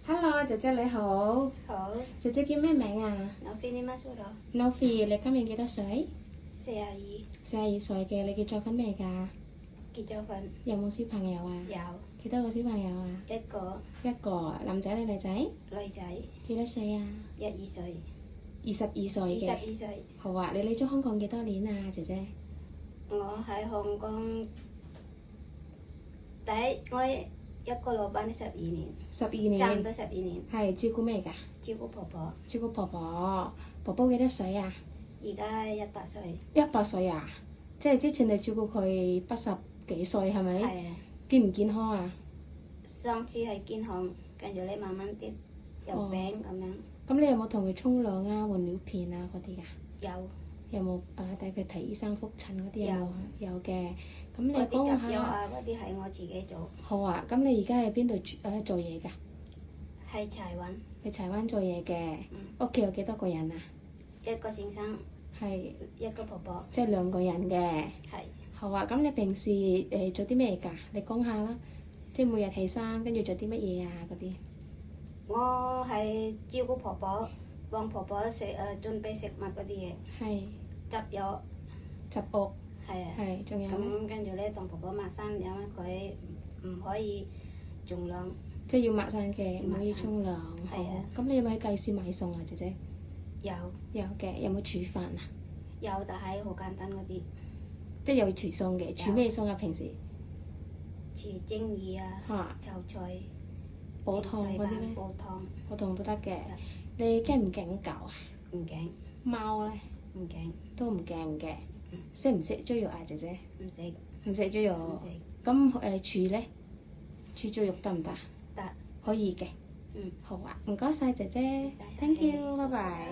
Hello，姐姐你好。好，姐姐叫咩名啊我飛你乜數咯？Novi，你今年幾多歲？42， ？42歲嘅，你結咗婚未㗎？結咗婚，有冇小朋友啊？有幾多個小朋友啊？一個一個，男仔定女仔？女仔，幾多歲啊12歲， ？22歲嘅。 22歲。好啊，你嚟咗香港幾多年啊，姐姐？我喺香港我一個老闆12年， 12年。差唔多12年，係照顧咩㗎？照顧婆婆，照顧婆婆。婆婆幾多歲啊而家100歲。 ？100歲啊？即係之前你照顧佢80幾歲係咪？係啊，健唔健康啊？上次係健康，跟住你慢慢啲有病咁樣。咁你有冇同佢沖涼啊、換尿片啊嗰啲㗎？有有冇帶佢睇醫生覆診嗰啲有冇？有嘅。咁你嗰啲講下。執藥啊，嗰啲係我自己做。好啊，咁你而家喺邊度做嘢㗎？喺柴灣，喺柴灣做嘢嘅。屋企有幾多個人啊？一個先生，係，一個婆婆。即係2個人嘅。係。好啊，咁你平時做啲咩㗎？你講下啦，即係每日起身跟住做啲乜嘢啊嗰啲。我係照顧婆婆，幫婆婆準備食物嗰啲嘢，係。執藥，執屋。係啊。係，仲有咧？咁跟住咧，同婆婆抹身，因為佢唔可以沖涼。即係要抹身嘅，唔可以沖涼。係啊。咁你有冇喺街市買餸啊，姐姐？有。有嘅，有冇煮飯啊？有，但係好簡單嗰啲，即係有煮餸嘅，煮咩餸啊？平時？煮蒸魚啊，嚇。炒菜，煲湯嗰啲咧？煲湯。煲湯都得嘅。你驚唔驚狗啊？唔驚。貓咧？唔驚。都唔驚嘅。識唔識豬肉啊，姐姐？唔食。唔食豬肉。唔食。咁煮咧？煮豬肉得唔得？得。可以嘅。好啊，唔該晒姐姐。唔該晒。 Thank you，拜拜。